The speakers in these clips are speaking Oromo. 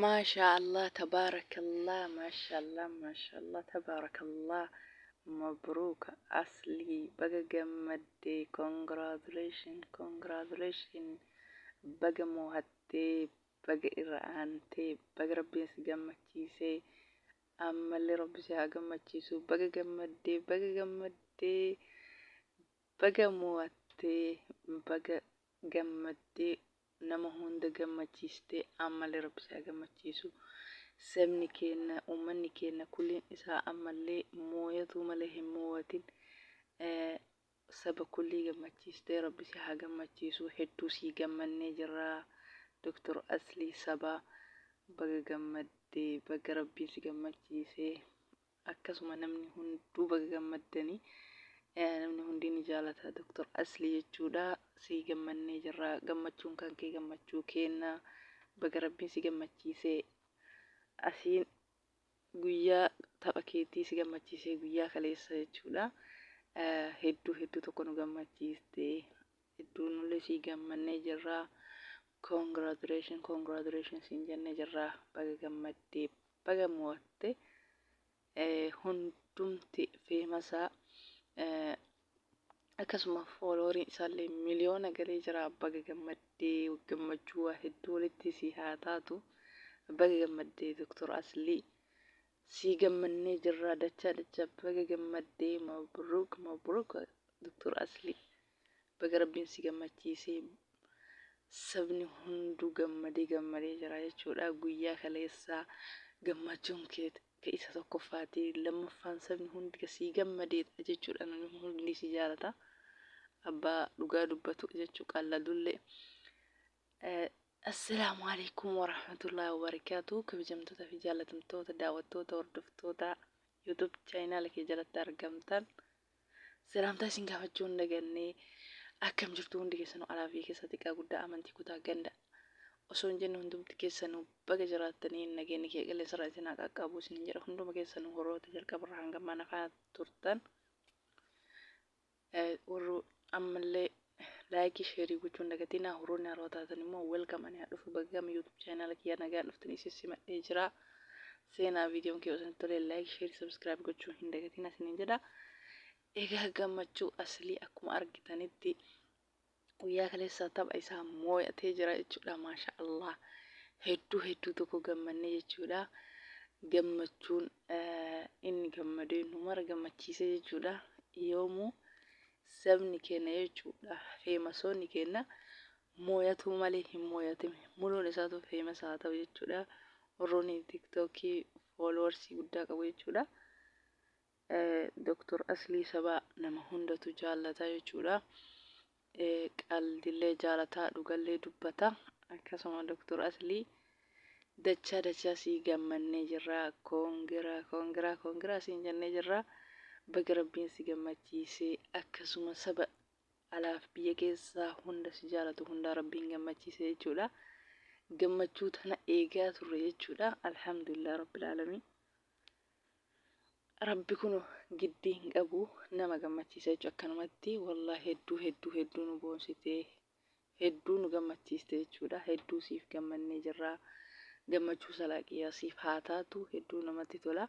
ما شاء الله تبارك الله ما شاء الله ما شاء الله تبارك الله. مبروك أصلي بقى جمدي congratulation بقى موهتي بقى إرانتي بقى ربي سجمتيسي أما اللي ربي سجمتيسو بقى جمدي بقى موهتي بقى جمدي nama hunda gammachiiste ammallee rabbi isaa gammachiisu sabni keenya ummanni keenya kulliin isaa ammallee mooyatu malee hin moowatin saba kullii gammachiiste rabbi isaa haa gammachiisu hedduu sii gammannee jirra Dr. Aslii Sabaa baga gammaddee baga rabbiin si gammachiise akkasuma namni hunduu baga gammaddanii namni hundi ni jaalata Dr. Aslii jechuudha si gammannee jirra gammachuun kan kee gammachuu kenna baga rabbiin si gammachiise asiin guyyaa tapha keetii si gammachiise guyyaa kaleessa jechuudha hedduu tokko nu gammachiiste hedduu nullee si gammannee jirra congratulation siin jennee jirra baga gammaddee baga mo'atte hundumti feemasaa akkasuma fooloorii isaallee miliyoona galee jira baga gammaddee gammachuu hedduu walitti si haa taatu baga gammaddee Dr. Aslii si gammannee jirra dacha baga gammaddee mabruuk Dr. Aslii baga rabbiin si gammachiisee sabni hunduu gammadee jira jechuudha guyyaa kaleessaa gammachuun kee isa tokkoffaati lammaffaan sabni hundi si gammadee jechuudha namni hundi si jaalata abbaa dhugaa dubbatu jechuu qalladullee assalaamu alaykum warahmatullahi wabarakaatuh kabajamtoota fi jaalatamtoota daawwattoota hordoftoota YouTube channel kee jalatti argamtan salaamtaa isin gaafachuu hin dagannee akkam jirtu hundi keessanuu alaa fi keessa xiqqaa guddaa amantii kutaa ganda osoo hin jenne hundumti keessanuu baga jiraattanii nageenyi kee qilleensa irraa isin haa qaqqabu isin jedha hunduma keessanuu horoota jalqabarraa hanga mana fa'aa turtan warru ammallee laayikii sheerii gochuun dagatinaa horoonni haroo taatan immoo welcome ani dhufu bagam YouTube channel kiyya nagaan dhuftanii sissimadhee jira seenaa viidiyoon kee osoo tolee laayik sheerii subscribe gochuun hin dagatinaa isiniin jedha egaa gammachuu Aslii akkuma argitanitti guyyaa kaleessaa tapha isaa moo'atee jira jechuudha maashaallah hedduu tokko gammannee jechuudha gammachuun inni gammadee nu mara gammachiise jechuudha yoomuu sabni keenya jechuudha feemasoonni keenya mooyatu malee hin mooyatime muluun isaatu feemas haa ta'u jechuudha warroonni tiktokii fooloowarsii guddaa qabu jechuudha Dr. Aslii Sabaa nama hundatu jaallata jechuudha qaldilee jaalataa dhugallee dubbata akkasuma Dr. Aslii dacha si gammannee jirra kongiraa siin jennee jirra baga rabbiin si gammachiise akkasuma saba alaaf biyya keessaa hunda si jaalatu hunda rabbiin gammachiise jechuudha gammachuu tana eegaa turre jechuudha alhamdulillah rabbil alamin rabbi kun giddii hin qabu nama gammachiisa jechuudha akkanumatti wallahi hedduu nu boonsite hedduu nu gammachiiste jechuudha hedduu siif gammannee jirra gammachuu salaaqiyaa siif haa taatu hedduu namatti tola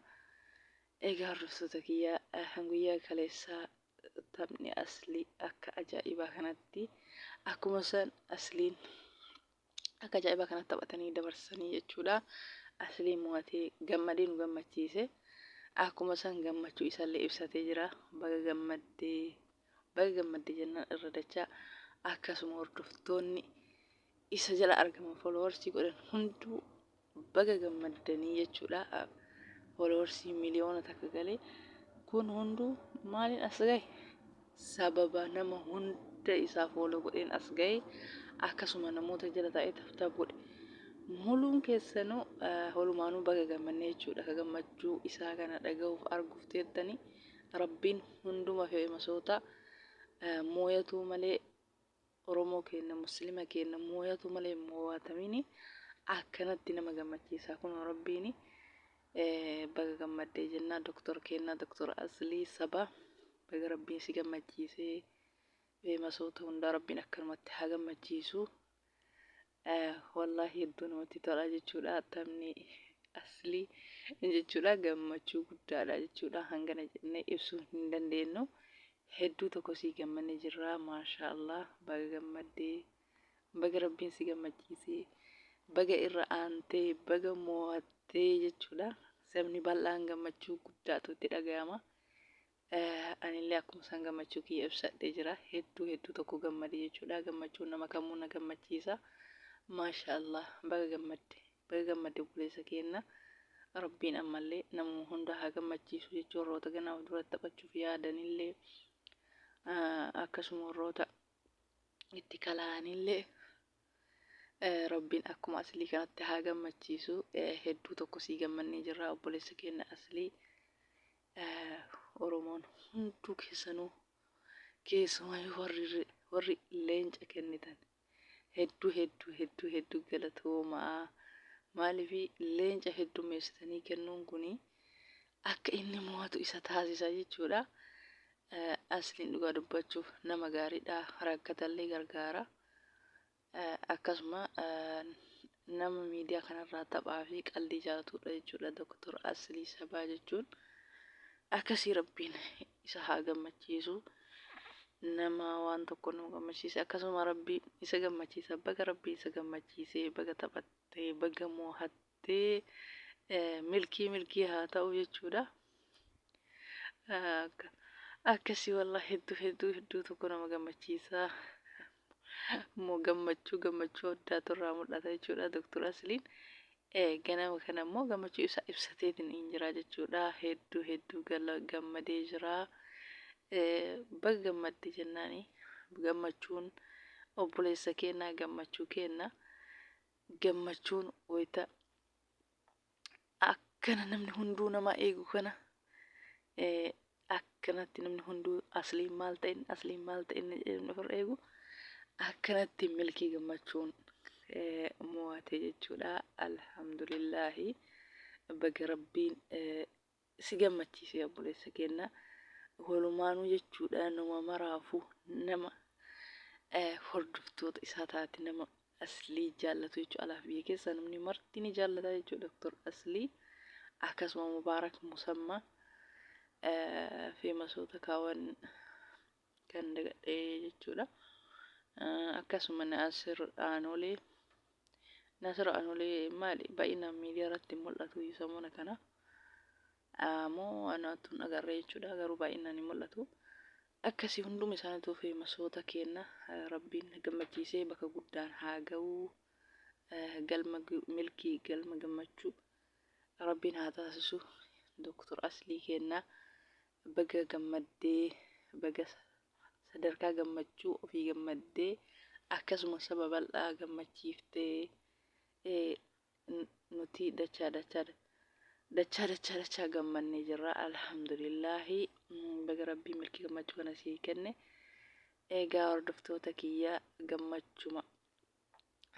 egaa hordoftoota kiyya guyyaa kaleessaa taphni Aslii akka ajaa'ibaa kanatti akkuma san Asliin akka ajaa'ibaa kanatti taphatanii dabarsanii jechuudha Asliin mo'atee gammadee nu gammachiise akkuma san gammachuu isaallee ibsatee jira baga gammaddee jennaan irra dachaa akkasuma hordoftoonni isa jala argaman fooloowarsii godhan hunduu baga gammaddanii jechuudha fooloowarsii miliyoona takka galee kun hunduu maaliin as gahe sababa nama hunda isaa fooloo godheen as gahe akkasuma namoota jala taa'ee taftaaf godhe muluun keessanuu holumaanuu baga gammannee jechuudha ka gammachuu isaa kana dhaga'uuf arguuf teettanii rabbiin hunduma feemasoota mooyatu malee oromoo keenya muslima keenya mooyatu malee moo'atamini akkanatti nama gammachiisa kun rabbiini baga gammaddee jennaa Dr. keenya Dr. Aslii Sabaa baga rabbiin si gammachiisee feemasoota hundaa rabbiin akkanumatti haa gammachiisu wallahi hedduu namatti tola jechuudha. Taphni aslii jechuudha gammachuu guddaadha jechuudha. Hangana jennee ibsuu hin dandeenyu. Hedduu tokko sii gammanne jirra maashaallah. Baga gammaddee baga rabbiin si gammachiisee baga irra aantee baga mo'attee jechuudha. Sabni bal'aan gammachuu guddaatu itti dhaga'ama. Anillee akkuma san gammachuu kiyya ibsadhee jira. Hedduu tokko gammade jechuudha. Gammachuun nama kamuu na gammachiisa. Maashaallah baga gammadde obboleessa keenya. Rabbiin ammallee namuma hunda haa gammachiisu jechuun warroota ganaaf dura taphachuuf yaadanillee akkasuma warroota itti kalaanillee rabbiin akkuma aslii kanatti haa gammachiisu. Hedduu tokko sii gammannee jirra obboleessa keenya aslii. Oromoon hunduu keessumaa warri leenca kennitan hedduu galatoomaa. Maaliifi leenca heddummeessitanii kennuun kuni akka inni mo'atu isa taasisa jechuudha. Asliin dhugaa dubbachuuf nama gaariidha. Rakkatallee gargaara. Akkasuma nama miidiyaa kanarraa taphaa fi qaldii jaalatudha jechuudha. Doktor Aslii Sabaa jechuun akkasii rabbiin isa haa gammachiisu. Nama waan tokko nama gammachiise akkasuma rabbii isa gammachiisa. Baga rabbii isa gammachiisee baga taphattee baga mo'attee milkii haa ta'u jechuudha. Akkasii wallah hedduu tokko nama gammachiisa. Gammachuu addaatu irraa mul'ata jechuudha Doktor Asliin. Ganama kana immoo gammachuu isa ibsateetiin hin jira jechuudha. Hedduu gammadee jira. Baga gammadde jennaani gammachuun obboleessa keenyaa gammachuu kenna. Gammachuun wayita akkana namni hunduu nama eegu kana akkanatti namni hunduu asliin maal ta'in ofirra eegu akkanatti milkii gammachuun mo'ate jechuudha. Alhamdulillahi baga rabbiin si gammachiise obboleessa keenya. Walumaanuu jechuudha nama maraafu nama hordoftoota isaa taate nama aslii jaallatu jechuudha. Alaaf biyya keessa namni marti ni jaallata jechuudha Doktor Aslii. Akkasuma Mubaarak Musammaa feemasoota kaawwan kan dagadhee jechuudha. Akkasuma Naasir Aanolee maali baay'inaan miidiyaa irratti mul'atu samoona kana. Moo anaatu agarree jechuudha garuu baay'inaan hin mul'atu. Akkasii hunduma isaaniitu feemasoota kenna. Rabbiin gammachiisee bakka guddaan haa ga'u. Galma milkii galma gammachuu rabbiin haa taasisu. Doktor Aslii kenna baga gammaddee baga sadarkaa gammachuu ofii gammaddee akkasuma saba bal'aa gammachiiftee nuti dachaa gammannee jirra. Alhamdulillahi baga rabbii milkii gammachuu kana sii kenne. Egaa hordoftoota kiyya gammachuma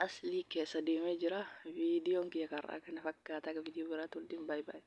aslii keessa deemee jira. Viidiyoon kiyya karraa kana fakkaata. Viidiyoo biraatti waliin baay'ee.